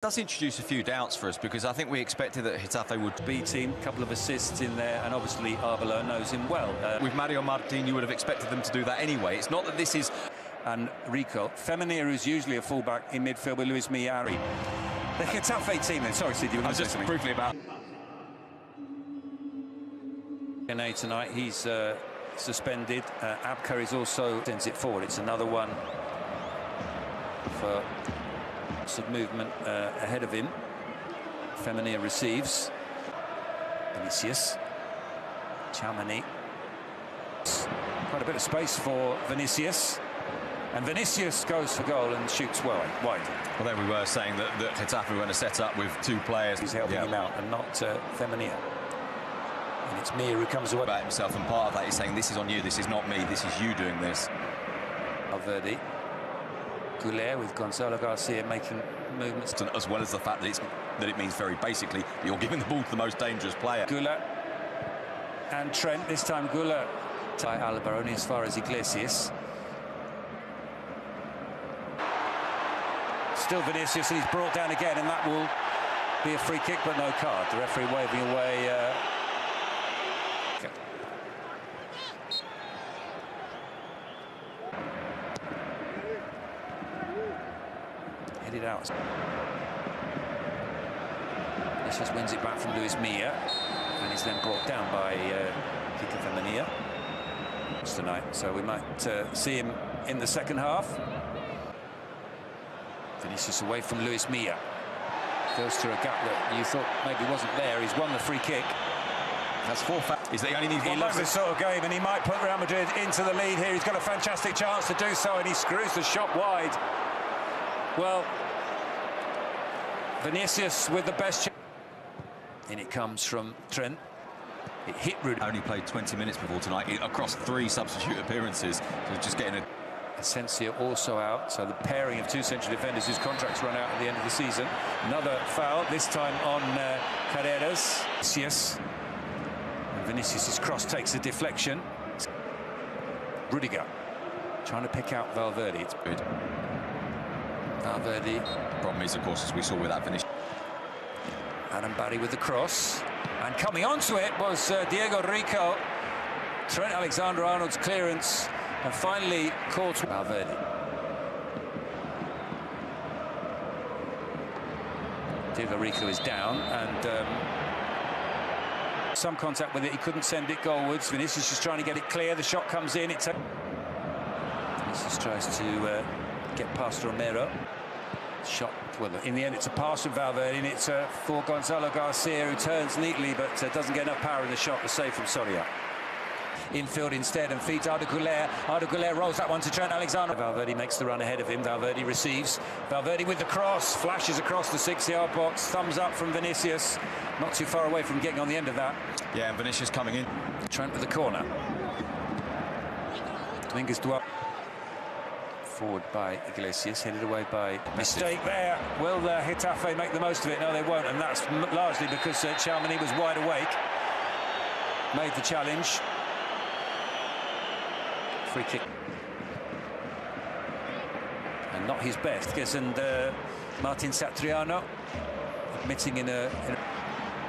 Does introduce a few doubts for us, because I think we expected that Getafe would B team, a couple of assists in there, and obviously Arbeloa knows him well. With Mario Martin, you would have expected them to do that anyway. It's not that this is... And Rico. Femenia, who's usually a fullback in midfield with Luis Miari. The Getafe team then. Sorry, Sid, you were going to say something. Briefly about... Tonight, he's suspended. Abker is also... sends it forward. It's another one for... of movement ahead of him. Femenia receives. Vinicius. Tchouaméni. Quite a bit of space for Vinicius. And Vinicius goes for goal and shoots wide. Well, there we were saying that Getafe were going to set up with two players. He's helping him out and not Femenia. And it's Mir who comes away. About himself, and part of that is saying, this is on you, this is not me, this is you doing this. Valverde. Güler with Gonzalo García making movements. As well as the fact that it means very basically you're giving the ball to the most dangerous player. Güler and Trent, this time Güler. Ty Alba only as far as Iglesias. Still Vinicius, and he's brought down again, and that will be a free kick, but no card. The referee waving away. Headed out. Vinicius wins it back from Luis Milla, and is then brought down by Femenia tonight. So we might see him in the second half. Vinicius away from Luis Milla. Goes through a gap that you thought maybe wasn't there. He's won the free kick. That's four. Is that he only needs one? He loves this sort of game, and he might put Real Madrid into the lead here. He's got a fantastic chance to do so, and he screws the shot wide. Well, Vinicius with the best chance. In it comes from Trent. It hit Rudy. Only played 20 minutes before tonight, across 3 substitute appearances. So just getting a... Asensio also out, so the pairing of 2 central defenders whose contracts run out at the end of the season. Another foul, this time on Carreras. Vinicius. And Vinicius' cross takes a deflection. Rudiger trying to pick out Valverde. It's good. Valverde. Problem is, of course, as we saw with that finish. Adam Barry with the cross. And coming onto it was Diego Rico. Trent Alexander-Arnold's clearance. And finally caught Valverde. Diego Rico is down, and some contact with it. He couldn't send it goalwards. Vinicius is trying to get it clear. The shot comes in. Vinicius tries to get past Romero. Shot, well, in the end it's a pass from Valverde, and it's for Gonzalo García, who turns neatly but doesn't get enough power in the shot. The save from Soria. Infield instead and feeds Arda Güler. Arda Güler rolls that one to Trent Alexander. Valverde makes the run ahead of him. Valverde receives. Valverde with the cross, flashes across the 6-yard box. Thumbs up from Vinicius. Not too far away from getting on the end of that. Yeah, and Vinicius coming in. Trent with the corner. Dominguez Duarte. Forward by Iglesias, headed away by... Mistake there. Will Getafe make the most of it? No, they won't, and that's largely because Tchouaméni was wide awake. Made the challenge. Free kick. And not his best. And Martin Satriano admitting in a...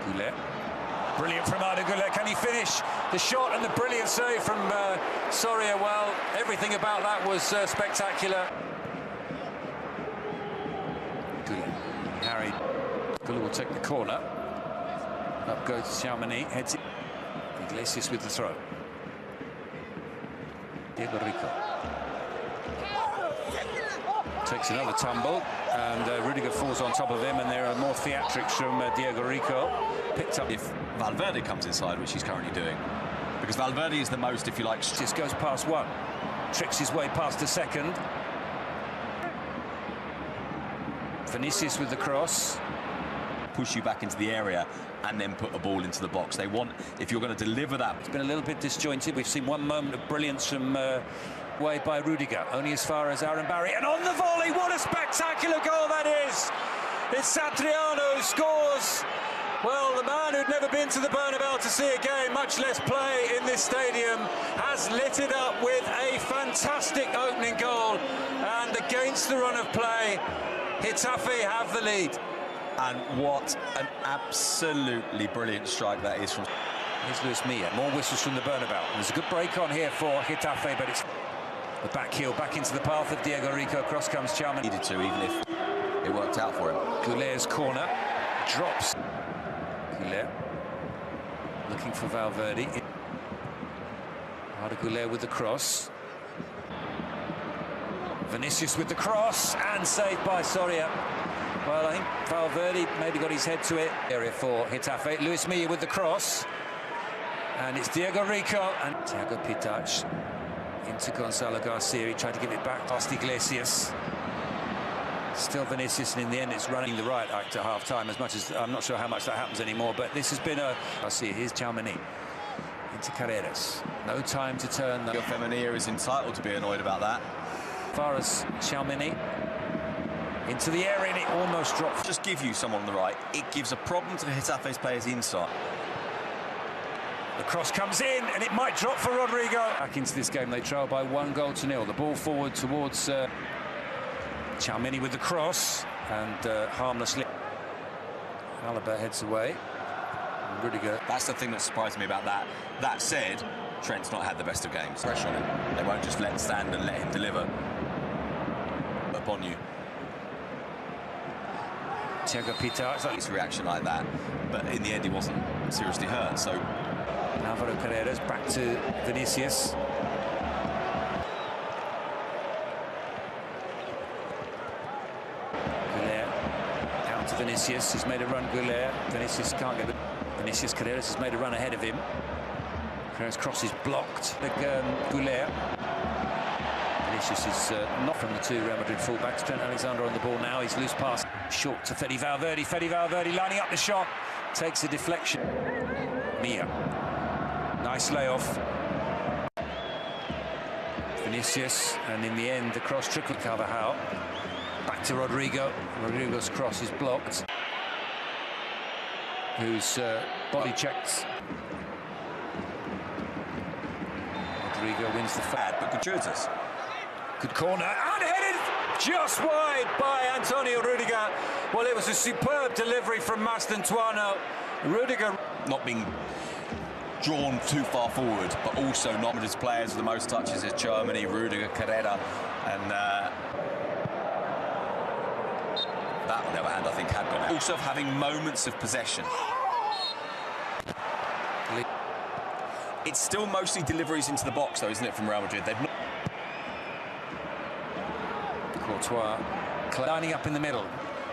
Güler. Brilliant from Arda Güler. Can he finish the shot? And the brilliant save from Soria. Well, everything about that was spectacular. Güler. Harry. Güler will take the corner. Up goes Tchouaméni. Heads it. Iglesias with the throw. Diego Rico takes another tumble, and Rudiger falls on top of him, and there are more theatrics from Diego Rico. Picked up. If Valverde comes inside, which he's currently doing, because Valverde is the most, if you like... Just goes past one, tricks his way past the second. Vinicius with the cross. Push you back into the area and then put a ball into the box. They want, if you're going to deliver that... It's been a little bit disjointed. We've seen one moment of brilliance from way by Rudiger, only as far as Aaron Barry. And on the volley, what a spectacular goal that is! It's Satriano who scores. Well, the man who'd never been to the Bernabeu to see a game, much less play in this stadium, has lit it up with a fantastic opening goal. And against the run of play, Getafe have the lead. And what an absolutely brilliant strike that is from... Here's Luis Milla. More whistles from the Bernabeu. There's a good break on here for Getafe, but it's the back heel back into the path of Diego Rico. Cross comes Tchouaméni. Needed to, even if it worked out for him. Güler's corner drops. Güler looking for Valverde. Arda Güler with the cross. Vinicius with the cross and saved by Soria. Well, I think Valverde maybe got his head to it. Area for Getafe. Luis Milla with the cross. And it's Diego Rico and Thiago Pitarch into Gonzalo García. He tried to give it back past Iglesias. Still Vinicius, and in the end it's running the right act at half-time, as much as I'm not sure how much that happens anymore, but this has been a... Garcia, here's Tchouaméni into Carreras. No time to turn. Your Femenia is entitled to be annoyed about that. As far as Tchouaméni into the area, and it almost dropped. Just give you someone on the right. It gives a problem to Getafe's players inside. The cross comes in, and it might drop for Rodrigo. Back into this game, they trail by 1-0. The ball forward towards Tchouaméni with the cross, and harmlessly. Alaba heads away. Rudiger. That's the thing that surprised me about that. That said, Trent's not had the best of games. Pressure on him. They won't just let him stand and let him deliver upon you. Thiago Pitarch. His reaction like that, but in the end he wasn't seriously hurt, so... Alvaro Carreras back to Vinicius. Güler out to Vinicius. He's made a run, Güler. Vinicius can't get the... Vinicius Carreras has made a run ahead of him. Carreras' cross is blocked. Güler. Vinicius is not from the two Real Madrid fullbacks. Trent Alexander on the ball now. He's loose pass. Short to Fede Valverde. Fede Valverde lining up the shot. Takes a deflection. Milla. Nice layoff. Vinicius, and in the end the cross trickled Carvajal. Back to Rodrigo. Rodrigo's cross is blocked. Who's body checked. Rodrigo wins the bad, but gratuitous. Good corner, and headed just wide by Antonio Rudiger. Well, it was a superb delivery from Mastantuono. Rudiger not being drawn too far forward, but also not his players with the most touches is Tchouaméni, Rudiger, Carrera, and that on the other hand I think had gone out. Also having moments of possession. It's still mostly deliveries into the box though, isn't it, from Real Madrid? They've not... Courtois lining up in the middle.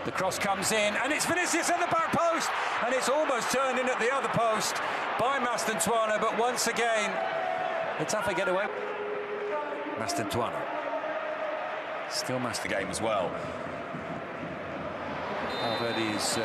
The cross comes in, and it's Vinicius at the back post, and it's almost turned in at the other post by Mastantuono, but once again, Getafe get away. Mastantuono. Still the game as well. Valverde is...